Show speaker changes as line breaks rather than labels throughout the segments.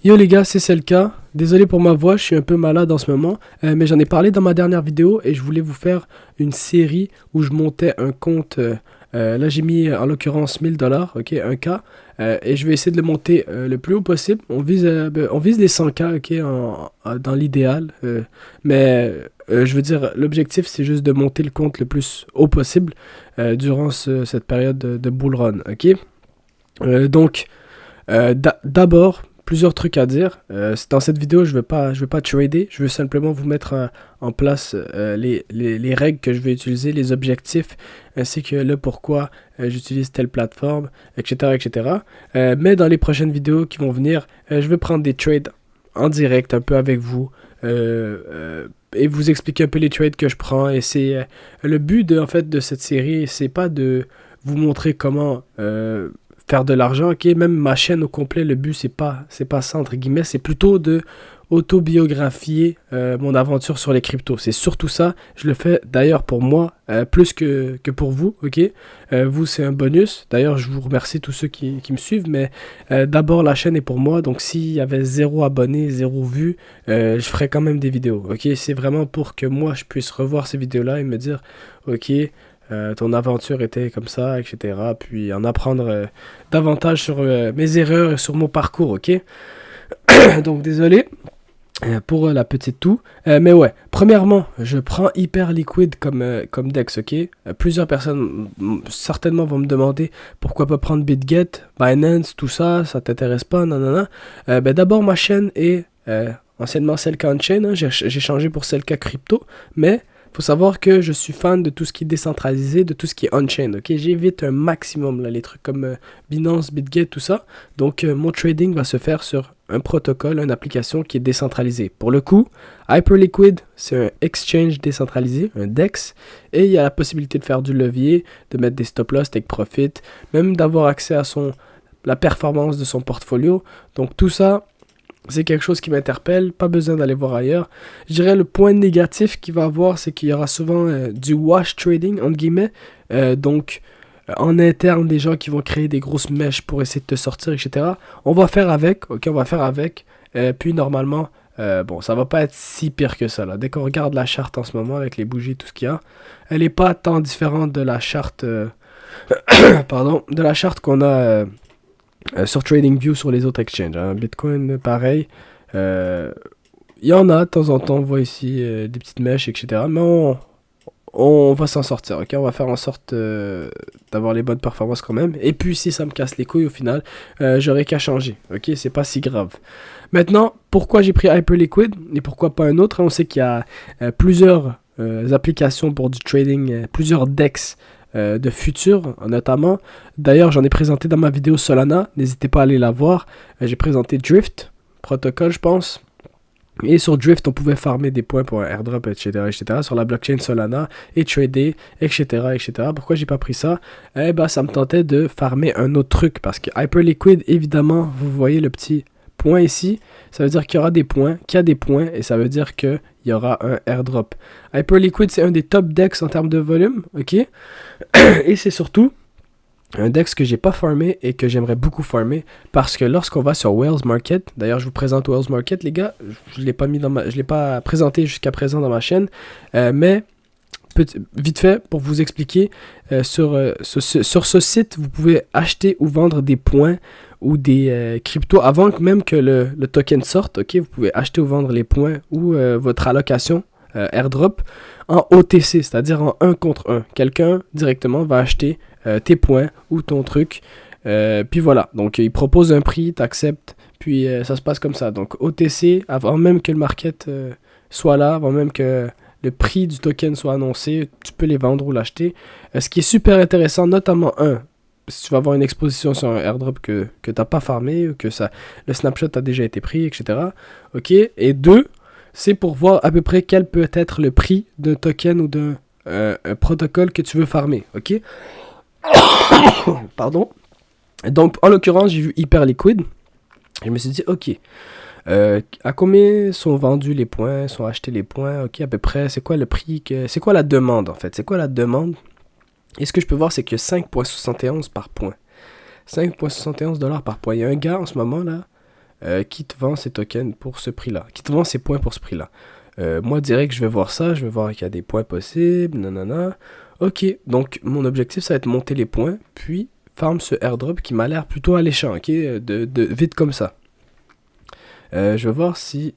Yo les gars, c'est Selka. Désolé pour ma voix, je suis un peu malade en ce moment, mais j'en ai parlé dans ma dernière vidéo et je voulais vous faire une série où je montais un compte. Là, j'ai mis en l'occurrence 1000 $, ok, 1K, et je vais essayer de le monter le plus haut possible. On vise les 100K, ok, dans l'idéal, mais je veux dire, l'objectif c'est juste de monter le compte le plus haut possible durant cette période de bull run, ok. D'abord, plusieurs trucs à dire. Dans cette vidéo, je vais pas trader. Je veux simplement vous mettre en place les règles que je vais utiliser, les objectifs, ainsi que le pourquoi j'utilise telle plateforme, etc., etc. Mais dans les prochaines vidéos qui vont venir, je vais prendre des trades en direct, un peu avec vous. Et vous expliquer un peu les trades que je prends. Et c'est le but en fait de cette série, c'est pas de vous montrer comment faire de l'argent, ok, même ma chaîne au complet, le but c'est pas ça entre guillemets, c'est plutôt de autobiographier mon aventure sur les cryptos. C'est surtout ça. Je le fais d'ailleurs pour moi plus que pour vous, ok. Vous c'est un bonus. D'ailleurs je vous remercie tous ceux qui me suivent, mais d'abord la chaîne est pour moi. Donc s'il y avait 0 abonnés, 0 vues, je ferais quand même des vidéos, ok. C'est vraiment pour que moi je puisse revoir ces vidéos là et me dire ok, ton aventure était comme ça, etc. Puis en apprendre davantage sur mes erreurs et sur mon parcours, ok? Donc désolé pour la petite toux. Mais ouais, premièrement, je prends Hyperliquid comme DEX, ok? Plusieurs personnes certainement vont me demander pourquoi pas prendre BitGet, Binance, tout ça, ça t'intéresse pas, nanana. Ben d'abord, ma chaîne est anciennement Selka On-Chain, hein, j'ai changé pour Selka Crypto, mais faut savoir que je suis fan de tout ce qui est décentralisé, de tout ce qui est on-chain, ok? J'évite un maximum là, les trucs comme Binance, BitGet, tout ça. Donc mon trading va se faire sur un protocole, une application qui est décentralisée. Pour le coup, Hyperliquid, c'est un exchange décentralisé, un DEX, et il y a la possibilité de faire du levier, de mettre des stop-loss, take profit, même d'avoir accès à la performance de son portfolio. Donc tout ça, c'est quelque chose qui m'interpelle, pas besoin d'aller voir ailleurs. Je dirais le point négatif qu'il va avoir, c'est qu'il y aura souvent du wash trading, entre guillemets. En interne, des gens qui vont créer des grosses mèches pour essayer de te sortir, etc. On va faire avec, ok, on va faire avec. Puis normalement, bon, ça va pas être si pire que ça, là. Dès qu'on regarde la charte en ce moment, avec les bougies, tout ce qu'il y a, elle est pas tant différente de la charte, pardon, de la charte qu'on a sur TradingView sur les autres exchanges, hein. Bitcoin, pareil. Il y en a de temps en temps, on voit ici des petites mèches, etc. Mais on va s'en sortir, ok? On va faire en sorte d'avoir les bonnes performances quand même. Et puis si ça me casse les couilles au final, j'aurai qu'à changer, ok? C'est pas si grave. Maintenant, pourquoi j'ai pris Hyperliquid et pourquoi pas un autre? On sait qu'il y a plusieurs applications pour du trading, plusieurs DEX de futur notamment. D'ailleurs, j'en ai présenté dans ma vidéo Solana, n'hésitez pas à aller la voir. J'ai présenté Drift, protocole je pense. Et sur Drift, on pouvait farmer des points pour un airdrop, etc., etc., sur la blockchain Solana, et trader, etc., etc. Pourquoi j'ai pas pris ça? Eh ben, ça me tentait de farmer un autre truc, parce que Hyperliquid, évidemment, vous voyez le petit point ici, ça veut dire qu'il y aura des points, qu'il y a des points, et ça veut dire qu'il y aura un airdrop. Hyperliquid, c'est un des top DEX en termes de volume, ok? Et c'est surtout un DEX que j'ai pas farmé et que j'aimerais beaucoup farmer parce que lorsqu'on va sur Whales Market, d'ailleurs je vous présente Whales Market les gars, je l'ai pas je l'ai pas présenté jusqu'à présent dans ma chaîne, mais vite fait pour vous expliquer, sur ce site vous pouvez acheter ou vendre des points ou des cryptos avant même que le token sorte, ok? Vous pouvez acheter ou vendre les points ou votre allocation airdrop en OTC, c'est-à-dire en 1 contre 1. Quelqu'un directement va acheter tes points ou ton truc. Puis voilà, donc il propose un prix, t'acceptes, puis ça se passe comme ça. Donc OTC, avant même que le market soit là, avant même que le prix du token soit annoncé, tu peux les vendre ou l'acheter. Ce qui est super intéressant, notamment si tu vas avoir une exposition sur un airdrop que tu n'as pas farmé, ou que le snapshot a déjà été pris, etc. Ok. Et 2, c'est pour voir à peu près quel peut être le prix d'un token ou d'un protocole que tu veux farmer, ok? Pardon. Donc, en l'occurrence, j'ai vu Hyperliquid. Je me suis dit, ok, à combien sont vendus les points, sont achetés les points, ok, à peu près, c'est quoi le prix, c'est quoi la demande en fait, c'est quoi la demande? Et ce que je peux voir, c'est que 5,71 par point. 5,71 $ par point. Il y a un gars en ce moment là, qui te vend ces tokens pour ce prix-là, qui te vend ces points pour ce prix-là. Moi, direct, je vais voir ça, je vais voir qu'il y a des points possibles, nanana. Ok, donc mon objectif, ça va être monter les points, puis farm ce airdrop qui m'a l'air plutôt alléchant, ok, vite comme ça. Je vais voir si...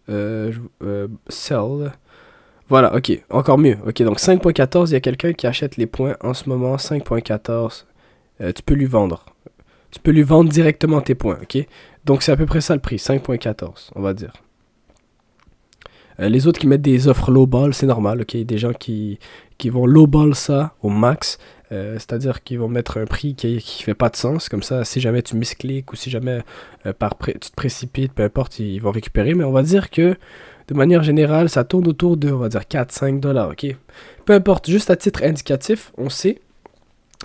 sell... Voilà, ok, encore mieux. Ok, donc 5.14, il y a quelqu'un qui achète les points en ce moment, 5.14, tu peux lui vendre. Tu peux lui vendre directement tes points, ok? Donc c'est à peu près ça le prix, 5.14, on va dire. Les autres qui mettent des offres low-ball, c'est normal, ok? Des gens qui vont low-ball ça au max, c'est-à-dire qu'ils vont mettre un prix qui fait pas de sens, comme ça, si jamais tu miscliques ou si jamais tu te précipites, peu importe, ils vont récupérer, mais on va dire que de manière générale, ça tourne autour de, on va dire, 4-5$, ok? Peu importe, juste à titre indicatif, on sait.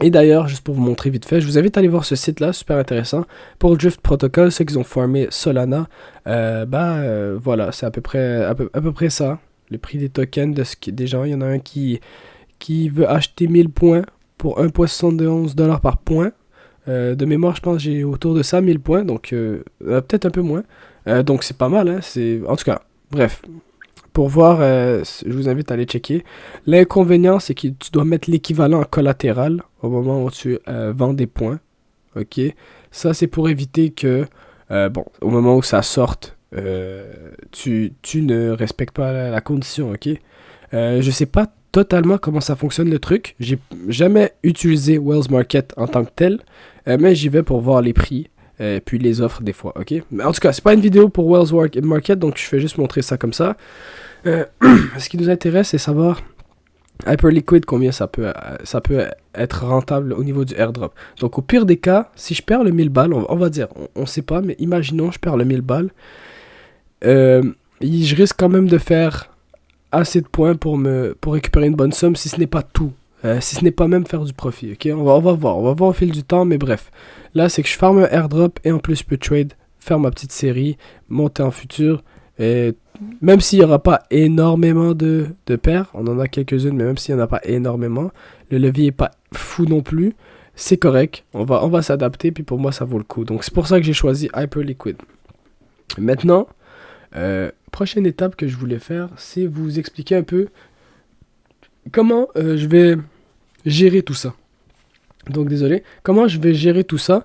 Et d'ailleurs, juste pour vous montrer vite fait, je vous invite à aller voir ce site-là, super intéressant. Pour le Drift Protocol, ceux qui ont formé Solana, voilà, c'est à peu près ça. Le prix des tokens des gens, il y en a un qui veut acheter 1000 points pour 1,71$ par point. De mémoire, je pense que j'ai autour de ça, 1000 points, donc peut-être un peu moins. Donc c'est pas mal, hein, en tout cas, bref. Pour voir, je vous invite à aller checker. L'inconvénient, c'est que tu dois mettre l'équivalent en collatéral au moment où tu vends des points. Ok. Ça, c'est pour éviter que, au moment où ça sorte, tu ne respectes pas la condition. Ok. Je sais pas totalement comment ça fonctionne le truc. J'ai jamais utilisé Wells Market en tant que tel, mais j'y vais pour voir les prix. Puis les offres des fois, ok? Mais en tout cas, c'est pas une vidéo pour Wells Market, donc je fais juste montrer ça comme ça. Ce qui nous intéresse, c'est savoir Hyperliquid, combien ça peut être rentable au niveau du airdrop. Donc au pire des cas, si je perds le 1000 balles, on va dire, on sait pas, mais imaginons je perds le 1000 balles, je risque quand même de faire assez de points pour récupérer une bonne somme, si ce n'est pas tout. Si ce n'est pas même faire du profit, ok? On va voir au fil du temps, mais bref. Là, c'est que je farme un airdrop et en plus je peux trade, faire ma petite série, monter en futur. Et même s'il n'y aura pas énormément de paires, on en a quelques-unes, mais même s'il n'y en a pas énormément, le levier n'est pas fou non plus, c'est correct. On va s'adapter, puis pour moi, ça vaut le coup. Donc c'est pour ça que j'ai choisi Hyperliquid. Maintenant, prochaine étape que je voulais faire, c'est vous expliquer un peu comment je vais gérer tout ça. Donc désolé, comment je vais gérer tout ça?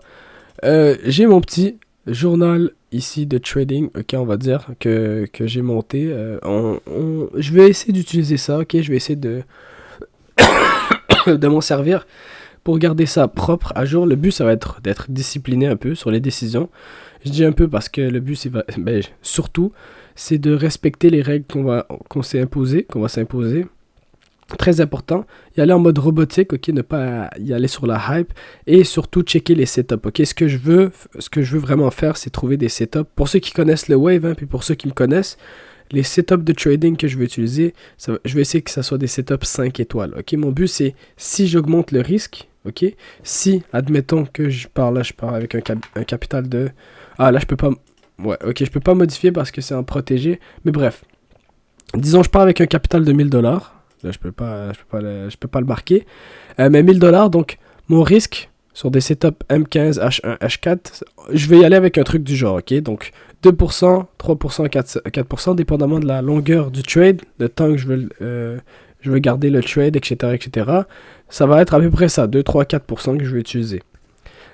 J'ai mon petit journal ici de trading, ok, on va dire que j'ai monté. Je vais essayer d'utiliser ça, ok, je vais essayer de m'en servir pour garder ça propre, à jour. Le but, ça va être d'être discipliné un peu sur les décisions. Je dis un peu parce que le but, surtout, c'est de respecter les règles qu'on va s'imposer. Très important, y aller en mode robotique, ok, ne pas y aller sur la hype, et surtout checker les setups, ok. Ce que je veux vraiment faire, c'est trouver des setups. Pour ceux qui connaissent le Wave, puis pour ceux qui me connaissent, les setups de trading que je vais utiliser, je vais essayer que ça soit des setups 5 étoiles, ok. Mon but, c'est si j'augmente le risque, ok, si, admettons que je pars avec un capital de... Ah, là, je peux pas... Ouais, ok, je peux pas modifier parce que c'est en protégé, mais bref. Disons, je pars avec un capital de 1000$. Là, je peux pas le marquer. Mais 1000$, donc mon risque sur des setups M15, H1, H4, je vais y aller avec un truc du genre, ok? Donc 2%, 3%, 4%, dépendamment de la longueur du trade, le temps que je veux garder le trade, etc., etc. Ça va être à peu près ça, 2, 3, 4% que je vais utiliser.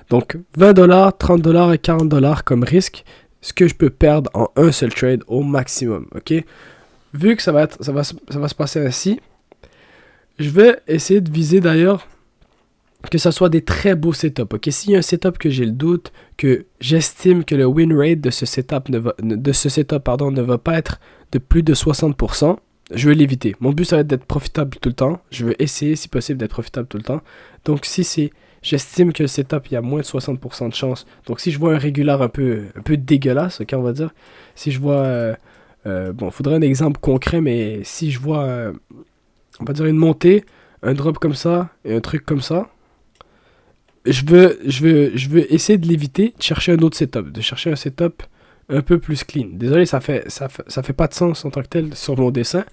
Donc 20$, 30$ et 40$ comme risque, ce que je peux perdre en un seul trade au maximum, ok? Vu que ça va se passer ainsi, je vais essayer de viser d'ailleurs que ça soit des très beaux setups. Ok, s'il y a un setup que j'ai le doute, que j'estime que le win rate de ce setup ne va pas être de plus de 60%, je vais l'éviter. Mon but, ça va être d'être profitable tout le temps. Je veux essayer, si possible, d'être profitable tout le temps. Donc, j'estime que le setup, il y a moins de 60% de chance. Donc, si je vois un régular un peu dégueulasse, ok, on va dire, si je vois... faudrait un exemple concret, mais si je vois... on va dire une montée, un drop comme ça et un truc comme ça. Je veux essayer de l'éviter, de chercher un autre setup, de chercher un setup un peu plus clean. Désolé, ça fait pas de sens en tant que tel sur mon dessin,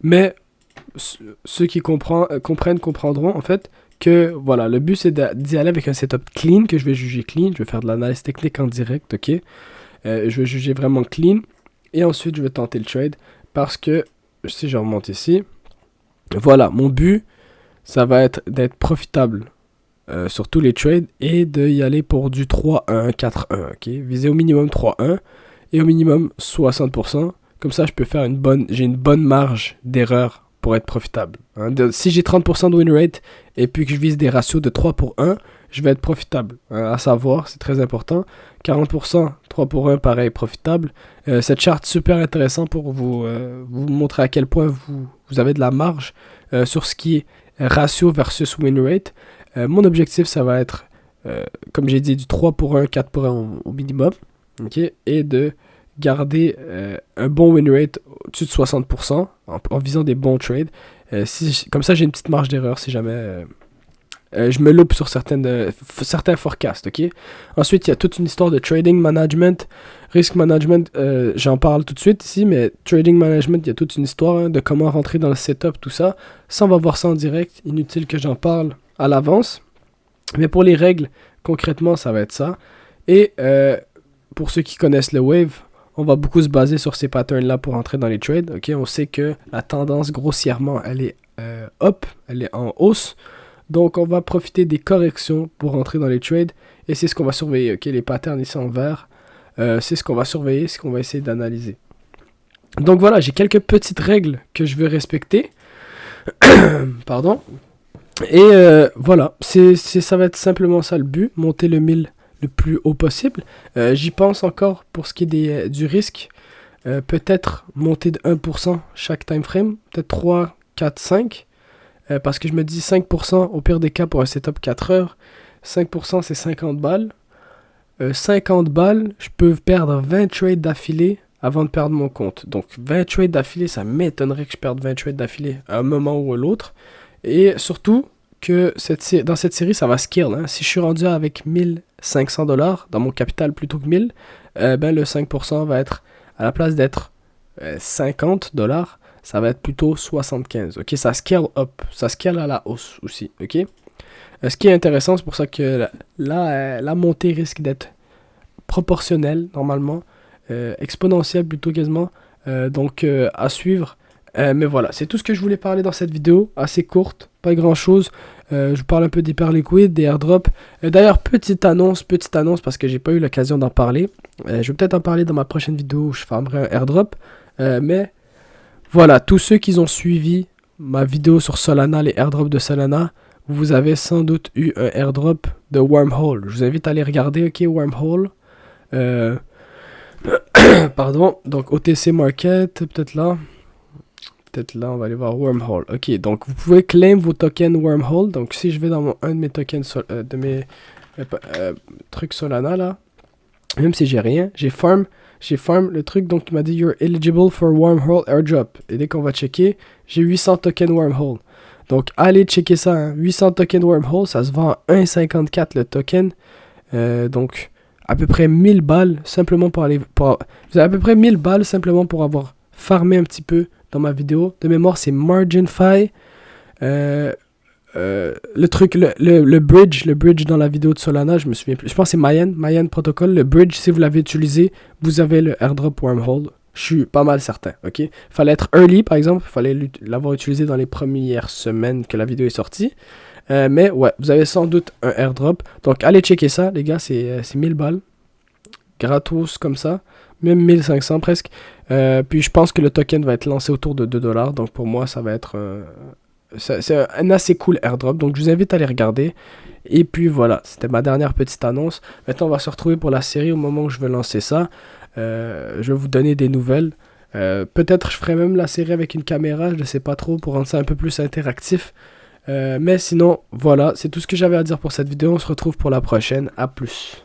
mais ceux qui comprendront en fait que, voilà, le but c'est d'y aller avec un setup clean, que je vais juger clean. Je vais faire de l'analyse technique en direct, ok. Je vais juger vraiment clean. Et ensuite, je vais tenter le trade. Parce que, si je remonte ici, voilà, mon but, ça va être d'être profitable sur tous les trades et d'y aller pour du 3-1, 4-1, ok. Viser au minimum 3-1 et au minimum 60%. Comme ça, j'ai une bonne marge d'erreur pour être profitable. Hein. Si j'ai 30% de win rate et puis que je vise des ratios de 3 pour 1, je vais être profitable. Hein, à savoir, c'est très important. 40%, 3 pour 1, pareil, profitable. Cette charte super intéressant pour vous montrer à quel point vous avez de la marge sur ce qui est ratio versus win rate. Mon objectif, ça va être, comme j'ai dit, du 3 pour 1, 4 pour 1 au minimum. Okay, et de garder un bon win rate au-dessus de 60% en visant des bons trades. Comme ça, j'ai une petite marge d'erreur si jamais je me loupe sur certains forecasts. Okay? Ensuite, il y a toute une histoire de trading management, risk management. J'en parle tout de suite ici, mais trading management, il y a toute une histoire de comment rentrer dans le setup, tout ça. Ça, on va voir ça en direct. Inutile que j'en parle à l'avance. Mais pour les règles, concrètement, ça va être ça. Et pour ceux qui connaissent le wave, on va beaucoup se baser sur ces patterns-là pour entrer dans les trades. Okay? On sait que la tendance, grossièrement, elle est up, elle est en hausse. Donc, on va profiter des corrections pour entrer dans les trades. Et c'est ce qu'on va surveiller. Okay? Les patterns ici en vert, c'est ce qu'on va surveiller, ce qu'on va essayer d'analyser. Donc, voilà, j'ai quelques petites règles que je veux respecter. Pardon. Et voilà, ça va être simplement ça le but, monter le 1000 le plus haut possible. J'y pense encore pour ce qui est du risque. Peut-être monter de 1% chaque time frame. Peut-être 3, 4, 5. Parce que je me dis 5% au pire des cas pour un setup 4 heures. 5% c'est 50 balles. 50 balles, je peux perdre 20 trades d'affilée avant de perdre mon compte. Donc 20 trades d'affilée, ça m'étonnerait que je perde 20 trades d'affilée à un moment ou à l'autre. Et surtout que dans cette série, ça va scale. Hein. Si je suis rendu avec 1500$ dans mon capital plutôt que 1000, ben le 5% va être, à la place d'être 50$, ça va être plutôt 75$. Ok, ça scale up. Ça scale à la hausse aussi. Ok. Ce qui est intéressant, c'est pour ça que la montée risque d'être proportionnelle, normalement. Exponentielle plutôt quasiment. Donc, à suivre. Mais voilà, c'est tout ce que je voulais parler dans cette vidéo, assez courte, pas grand chose. Je vous parle un peu d'hyperliquid, des airdrops. D'ailleurs, petite annonce, parce que j'ai pas eu l'occasion d'en parler. Je vais peut-être en parler dans ma prochaine vidéo où je farmerai un airdrop. Mais voilà, tous ceux qui ont suivi ma vidéo sur Solana, les airdrops de Solana, vous avez sans doute eu un airdrop de Wormhole. Je vous invite à aller regarder, ok, Wormhole. Pardon, donc OTC Market, peut-être là, on va aller voir Wormhole. Ok, donc vous pouvez claim vos tokens Wormhole. Donc si je vais dans un de mes tokens, de mes trucs Solana là, même si j'ai rien, j'ai farm le truc, donc il m'a dit you're eligible for Wormhole airdrop. Et dès qu'on va checker, j'ai 800 tokens Wormhole. Donc allez checker ça, hein. 800 tokens Wormhole, ça se vend à 1,54 le token. Donc à peu près 1000 balles simplement vous avez à peu près 1000 balles simplement pour avoir farmé un petit peu dans ma vidéo. De mémoire, c'est MarginFi. Le truc, le bridge dans la vidéo de Solana, je me souviens plus. Je pense que c'est Mayan Protocol. Le bridge, si vous l'avez utilisé, vous avez le airdrop Wormhole. Je suis pas mal certain, ok? Fallait être early, par exemple. Fallait l'avoir utilisé dans les premières semaines que la vidéo est sortie. Mais ouais, vous avez sans doute un airdrop. Donc allez checker ça, les gars, c'est 1000 balles. Gratos comme ça. Même 1500 presque. Puis je pense que le token va être lancé autour de 2$. Donc pour moi, ça va être c'est un assez cool airdrop. Donc je vous invite à aller regarder. Et puis voilà, c'était ma dernière petite annonce. Maintenant, on va se retrouver pour la série au moment où je vais lancer ça. Je vais vous donner des nouvelles. Peut-être je ferai même la série avec une caméra, je ne sais pas trop, pour rendre ça un peu plus interactif. Mais sinon, voilà, c'est tout ce que j'avais à dire pour cette vidéo. On se retrouve pour la prochaine. À plus.